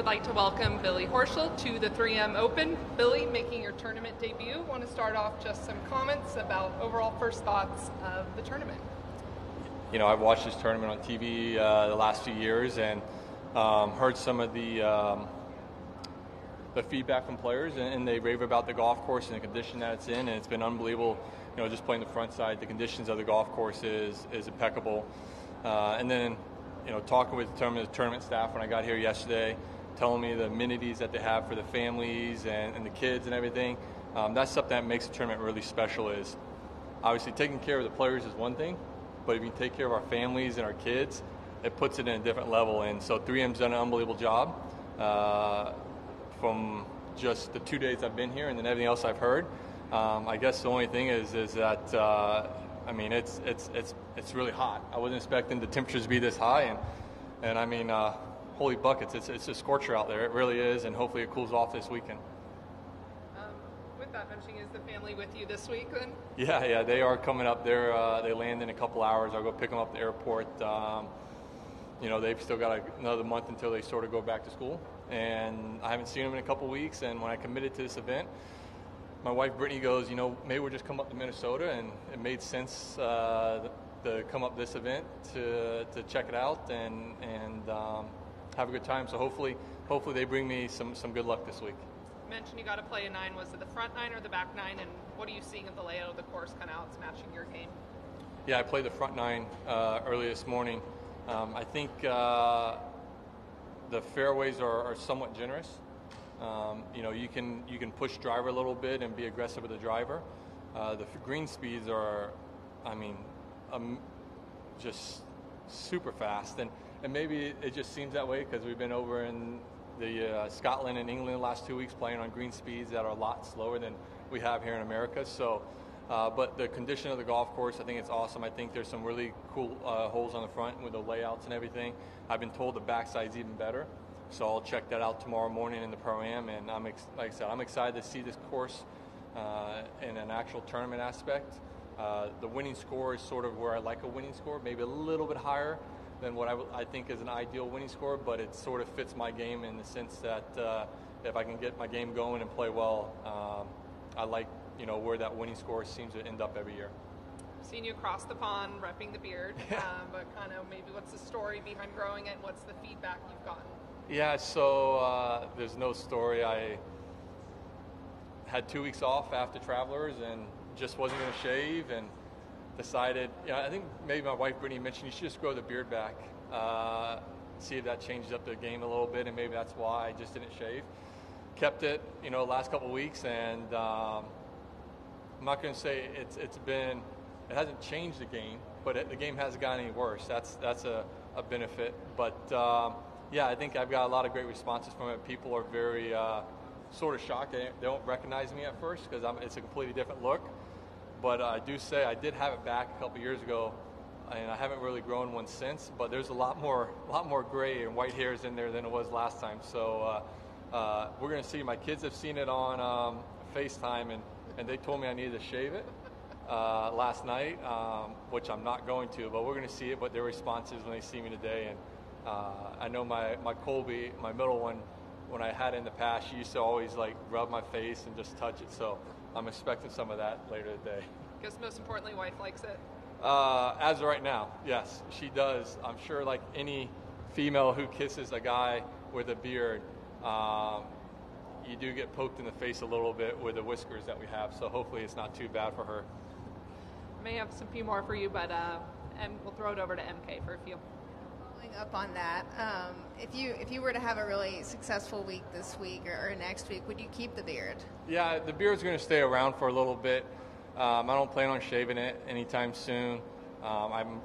like to welcome Billy Horschel to the 3M Open. Billy, making your tournament debut, want to start off just some comments about overall first thoughts of the tournament. You know, I've watched this tournament on TV the last few years and heard some of the feedback from players, and they rave about the golf course and the condition that it's in, and it's been unbelievable. You know, just playing the front side, the conditions of the golf course is impeccable. And then, you know, talking with the tournament staff when I got here yesterday, telling me the amenities that they have for the families and the kids and everything. That's something that makes the tournament really special. Is obviously taking care of the players is one thing, but if you take care of our families and our kids, it puts it in a different level. And so 3M's done an unbelievable job from just the 2 days I've been here and then everything else I've heard. I guess the only thing is that I mean, it's really hot. I wasn't expecting the temperatures to be this high, and I mean, holy buckets, it's a scorcher out there. It really is, and hopefully it cools off this weekend. With that mentioning, is the family with you this week then? Yeah, they are coming up. They land in a couple hours. I'll go pick them up at the airport. You know, they've still got another month until they sort of go back to school, and I haven't seen them in a couple weeks. And when I committed to this event, my wife Brittany goes, you know, maybe we'll just come up to Minnesota, and it made sense to come up this event to check it out and have a good time. So hopefully they bring me some good luck this week. You mentioned you got to play a 9. Was it the front 9 or the back 9? And what are you seeing of the layout of the course, kind of how it's matching your game? Yeah, I played the front 9 early this morning. I think the fairways are somewhat generous. You know, you can push driver a little bit and be aggressive with the driver. The green speeds are, I mean, just super fast, and maybe it just seems that way because we've been over in the Scotland and England the last 2 weeks playing on green speeds that are a lot slower than we have here in America. So, but the condition of the golf course, I think it's awesome. I think there's some really cool holes on the front with the layouts and everything. I've been told the backside's even better. So I'll check that out tomorrow morning in the Pro-Am, and like I said, I'm excited to see this course in an actual tournament aspect. The winning score is sort of where I like a winning score, maybe a little bit higher than what I think is an ideal winning score, but it sort of fits my game in the sense that if I can get my game going and play well, I like, you know, where that winning score seems to end up every year. Seen you across the pond repping the beard, but kind of maybe what's the story behind growing it? What's the feedback you've gotten? Yeah, so there's no story. I had 2 weeks off after Travelers and just wasn't going to shave, and decided, you know, I think maybe my wife Brittany mentioned you should just grow the beard back, see if that changes up the game a little bit, and maybe that's why I just didn't shave. Kept it, you know, last couple of weeks, and I'm not going to say it hasn't changed the game, but the game hasn't gotten any worse. That's a benefit, but yeah, I think I've got a lot of great responses from it. People are very sort of shocked. They don't recognize me at first because it's a completely different look. But I do say I did have it back a couple years ago, and I haven't really grown one since. But there's a lot more gray and white hairs in there than it was last time. So we're going to see. My kids have seen it on FaceTime, and they told me I needed to shave it last night, which I'm not going to. But we're going to see it. But their responses when they see me today, and I know my Colby, my middle one, when I had it in the past, she used to always like rub my face and just touch it. So I'm expecting some of that later today. I guess most importantly, wife likes it. As of right now, yes, she does. I'm sure like any female who kisses a guy with a beard, you do get poked in the face a little bit with the whiskers that we have. So hopefully it's not too bad for her. I may have some few more for you, but we'll throw it over to MK for a few. Up on that, if you were to have a really successful week this week or next week, would you keep the beard? Yeah, the beard's going to stay around for a little bit. I don't plan on shaving it anytime soon. I'm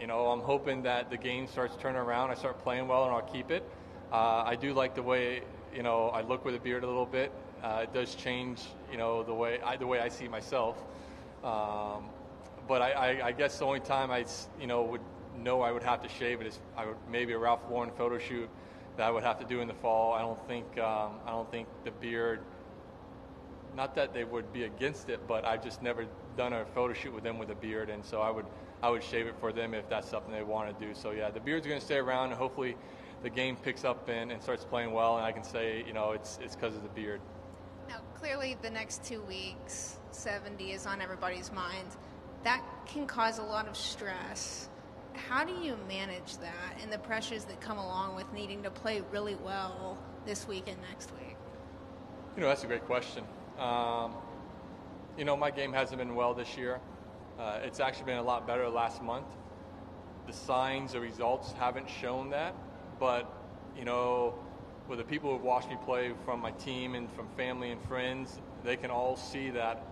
hoping that the game starts turning around. I start playing well, and I'll keep it. I do like the way I look with a beard a little bit. It does change the way I see myself. But I guess the only time I would know I would have to shave it is maybe a Ralph Lauren photo shoot that I would have to do in the fall. I don't think the beard, not that they would be against it, but I've just never done a photo shoot with them with a beard, and so I would shave it for them if that's something they want to do. So yeah, the beard's going to stay around, and hopefully the game picks up and starts playing well, and I can say, it's because of the beard. Now, clearly the next 2 weeks, 70 is on everybody's mind. That can cause a lot of stress. How do you manage that and the pressures that come along with needing to play really well this week and next week? That's a great question. My game hasn't been well this year. It's actually been a lot better last month. The signs, the results haven't shown that, but, with the people who've watched me play from my team and from family and friends, they can all see that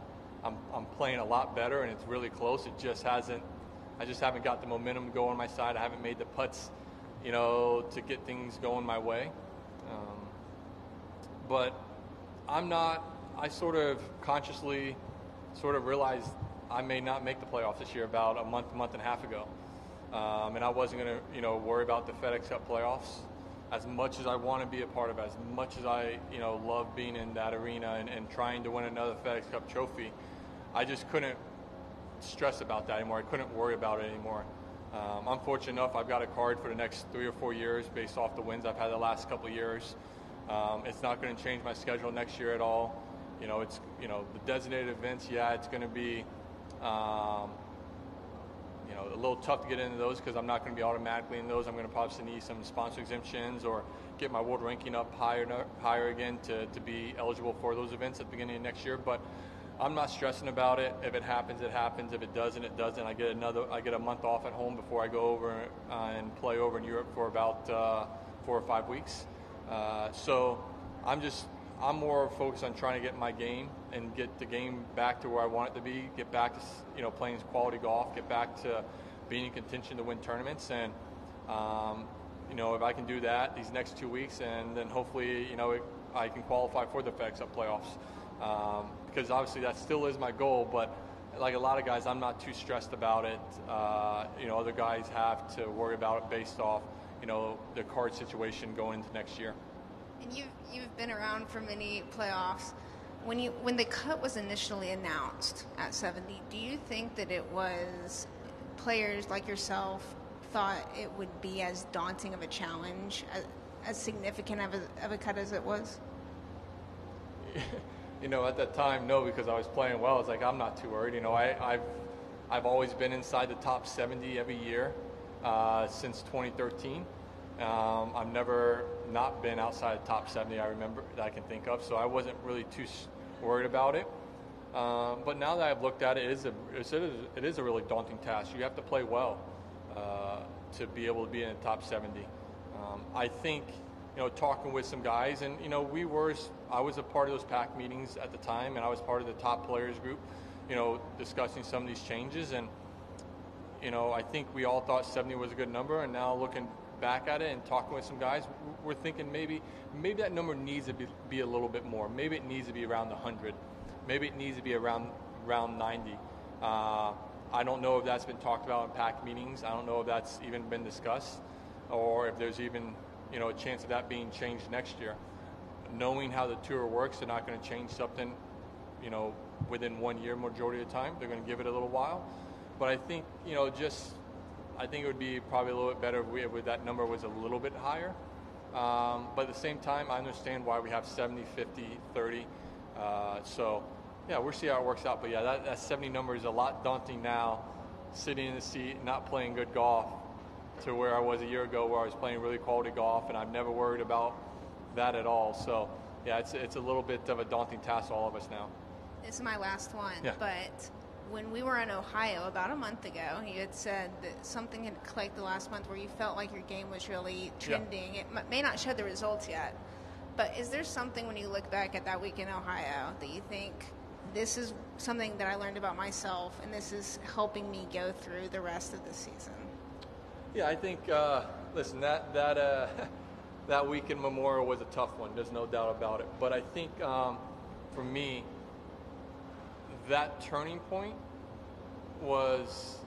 I'm playing a lot better, and it's really close. I just haven't got the momentum going on my side. I haven't made the putts, to get things going my way. But I sort of consciously realized I may not make the playoffs this year about a month and a half ago. And I wasn't going to, worry about the FedEx Cup playoffs as much as I want to be a part of it, as much as I, love being in that arena and trying to win another FedEx Cup trophy. I just couldn't stress about that anymore. I couldn't worry about it anymore. I'm fortunate enough I've got a card for the next 3 or 4 years based off the wins I've had the last couple of years. It's not going to change my schedule next year at all. It's, the designated events, it's going to be, a little tough to get into those because I'm not going to be automatically in those. I'm going to probably need some sponsor exemptions or get my world ranking up higher again to be eligible for those events at the beginning of next year. But I'm not stressing about it. If it happens, it happens. If it doesn't, it doesn't. I get a month off at home before I go over and play over in Europe for about 4 or 5 weeks. So I'm more focused on trying to get my game and get the game back to where I want it to be, get back to playing quality golf, get back to being in contention to win tournaments. And if I can do that these next 2 weeks, and then hopefully I can qualify for the FedEx Cup playoffs, because obviously that still is my goal. But like a lot of guys, I'm not too stressed about it. Other guys have to worry about it based off the card situation going into next year. And you've been around for many playoffs. When the cut was initially announced at 70, do you think that it was players like yourself thought it would be as daunting of a challenge, as significant of a cut as it was? At that time, no, because I was playing well. It's like I'm not too worried. I've always been inside the top 70 every year since 2013. I've never not been outside the top 70, I remember, that I can think of, so I wasn't really too worried about it. But now that I've looked at it, it is a really daunting task. You have to play well to be able to be in the top 70. I think, talking with some guys, and, I was a part of those PAC meetings at the time, and I was part of the top players group, discussing some of these changes, and, I think we all thought 70 was a good number, and now looking back at it and talking with some guys, we're thinking maybe that number needs to be a little bit more. Maybe it needs to be around 100. Maybe it needs to be around 90. I don't know if that's been talked about in PAC meetings. I don't know if that's even been discussed, or if there's even a chance of that being changed next year. Knowing how the tour works, they're not going to change something within 1 year majority of the time. They're going to give it a little while. But I think I think it would be probably a little bit better if that number was a little bit higher. But at the same time, I understand why we have 70, 50, 30. So, we'll see how it works out. But, that 70 number is a lot daunting now, sitting in the seat, not playing good golf, to where I was a year ago where I was playing really quality golf, and I've never worried about that at all. So, it's a little bit of a daunting task for all of us now. This is my last one, yeah. But when we were in Ohio about a month ago, you had said that something had clicked the last month where you felt like your game was really trending. Yeah. It may not show the results yet, but is there something when you look back at that week in Ohio that you think, this is something that I learned about myself and this is helping me go through the rest of the season? Yeah, I think, listen, that week in Memorial was a tough one. There's no doubt about it. But I think for me, that turning point was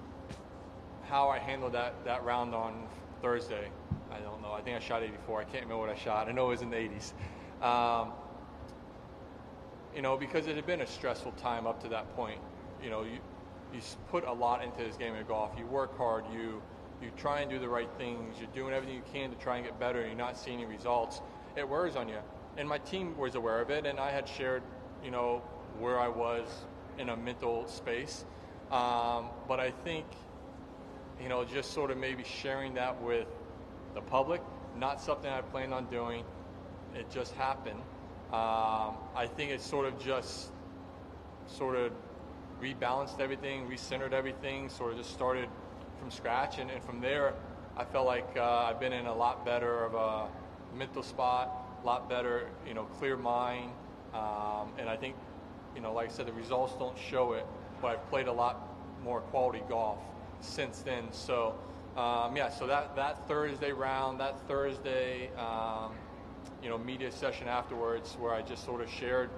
how I handled that round on Thursday. I don't know. I think I shot 84. I can't remember what I shot. I know it was in the 80s. Because it had been a stressful time up to that point. You put a lot into this game of golf. You work hard. You you try and do the right things, you're doing everything you can to try and get better, and you're not seeing any results, it wears on you. And my team was aware of it, and I had shared, where I was in a mental space. But I think, just sort of maybe sharing that with the public, not something I planned on doing. It just happened. I think it sort of rebalanced everything, recentered everything, sort of just started from scratch. And from there, I felt like I've been in a lot better of a mental spot, a lot better, clear mind. And I think, like I said, the results don't show it, but I've played a lot more quality golf since then. So, so that Thursday round, that Thursday, media session afterwards, where I just sort of shared,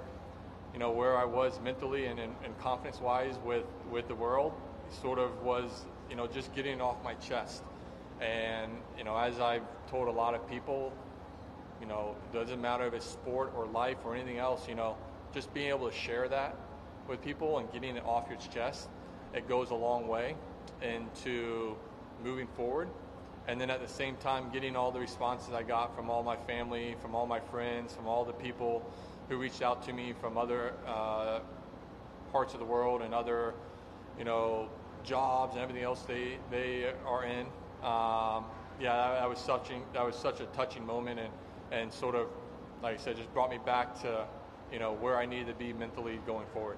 where I was mentally and confidence-wise with the world, sort of was, just getting it off my chest. And, as I've told a lot of people, it doesn't matter if it's sport or life or anything else, just being able to share that with people and getting it off your chest, it goes a long way into moving forward. And then at the same time, getting all the responses I got from all my family, from all my friends, from all the people who reached out to me from other parts of the world and other, jobs and everything else they are in. That was such a touching moment, and sort of, like I said, just brought me back to, where I needed to be mentally going forward.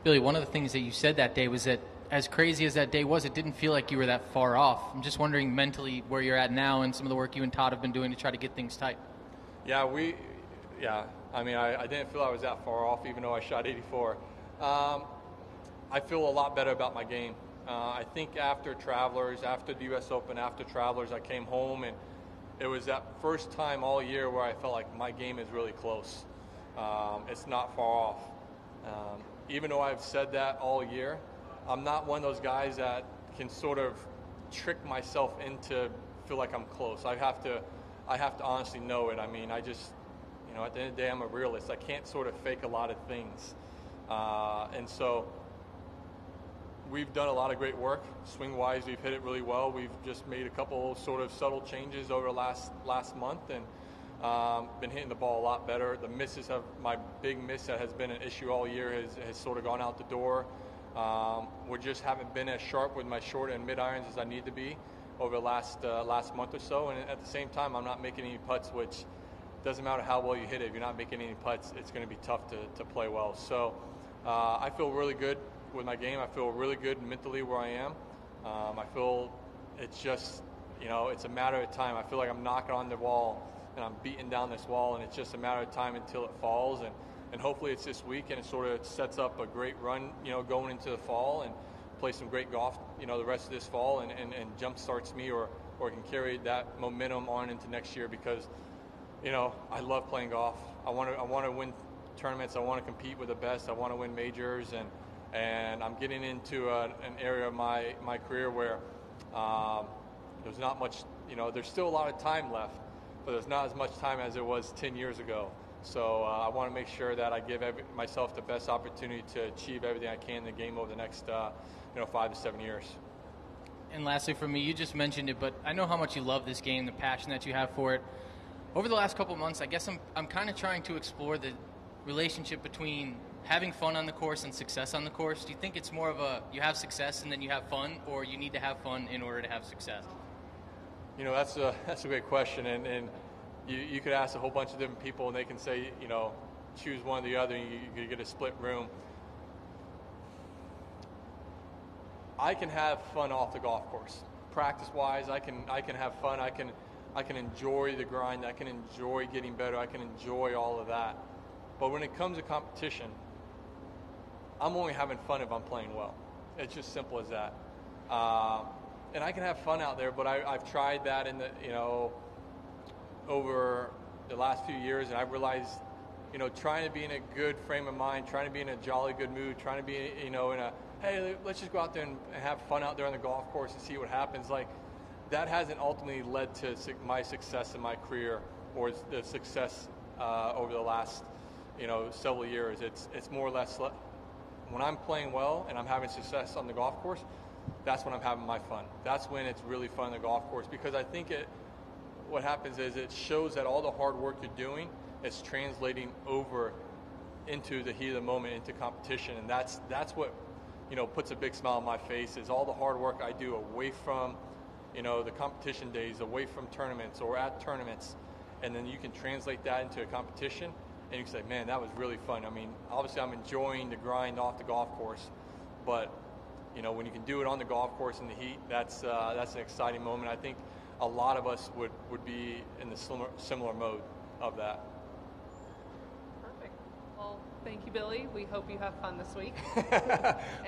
Billy, one of the things that you said that day was that, as crazy as that day was, it didn't feel like you were that far off. I'm just wondering mentally where you're at now and some of the work you and Todd have been doing to try to get things tight. I didn't feel I was that far off, even though I shot 84. I feel a lot better about my game. I think after Travelers, after the U.S. Open, after Travelers, I came home, and it was that first time all year where I felt like my game is really close. It's not far off. Even though I've said that all year, I'm not one of those guys that can sort of trick myself into feel like I'm close. I have to honestly know it. I mean, I just, at the end of the day, I'm a realist. I can't sort of fake a lot of things. And so we've done a lot of great work. Swing-wise, we've hit it really well. We've just made a couple sort of subtle changes over the last month, and been hitting the ball a lot better. The misses my big miss that has been an issue all year has sort of gone out the door. We just haven't been as sharp with my short and mid irons as I need to be over the last month or so. And at the same time, I'm not making any putts, which doesn't matter how well you hit it. If you're not making any putts, it's going to be tough to play well. So I feel really good with my game. I feel really good mentally where I am. I feel it's just, it's a matter of time. I feel like I'm knocking on the wall and I'm beating down this wall, and it's just a matter of time until it falls. And hopefully it's this week, and it sort of sets up a great run, going into the fall, and play some great golf, the rest of this fall, and jump starts me or can carry that momentum on into next year, because, I love playing golf. I want to win tournaments. I want to compete with the best. I want to win majors, and I'm getting into an area of my career where there's not much, there's still a lot of time left, but there's not as much time as it was 10 years ago. So I want to make sure that I give myself the best opportunity to achieve everything I can in the game over the next 5 to 7 years. And lastly for me, you just mentioned it, but I know how much you love this game, the passion that you have for it. Over the last couple of months, I guess I'm kind of trying to explore the relationship between having fun on the course and success on the course. Do you think it's more of you have success and then you have fun, or you need to have fun in order to have success? That's a great question, and you could ask a whole bunch of different people, and they can say, choose one or the other, and you get a split room. I can have fun off the golf course. Practice-wise, I can have fun. I can enjoy the grind. I can enjoy getting better. I can enjoy all of that. But when it comes to competition, I'm only having fun if I'm playing well. It's just simple as that. And I can have fun out there, but I've tried that in over the last few years, and I've realized, trying to be in a good frame of mind, trying to be in a jolly good mood, trying to be, in a, hey, let's just go out there and have fun out there on the golf course and see what happens. Like, that hasn't ultimately led to my success in my career, or the success over the last, several years. It's more or less when I'm playing well and I'm having success on the golf course, that's when I'm having my fun. That's when it's really fun on the golf course, because I think what happens is it shows that all the hard work you're doing is translating over into the heat of the moment, into competition, and that's what puts a big smile on my face, is all the hard work I do away from the competition days, away from tournaments or at tournaments, and then you can translate that into a competition and you can say, man, that was really fun. I mean, obviously I'm enjoying the grind off the golf course, but when you can do it on the golf course in the heat, that's an exciting moment. I think a lot of us would be in the similar mode of that. Perfect. Well, thank you, Billy. We hope you have fun this week.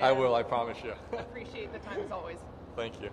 I will, I promise you. Appreciate the time as always. Thank you.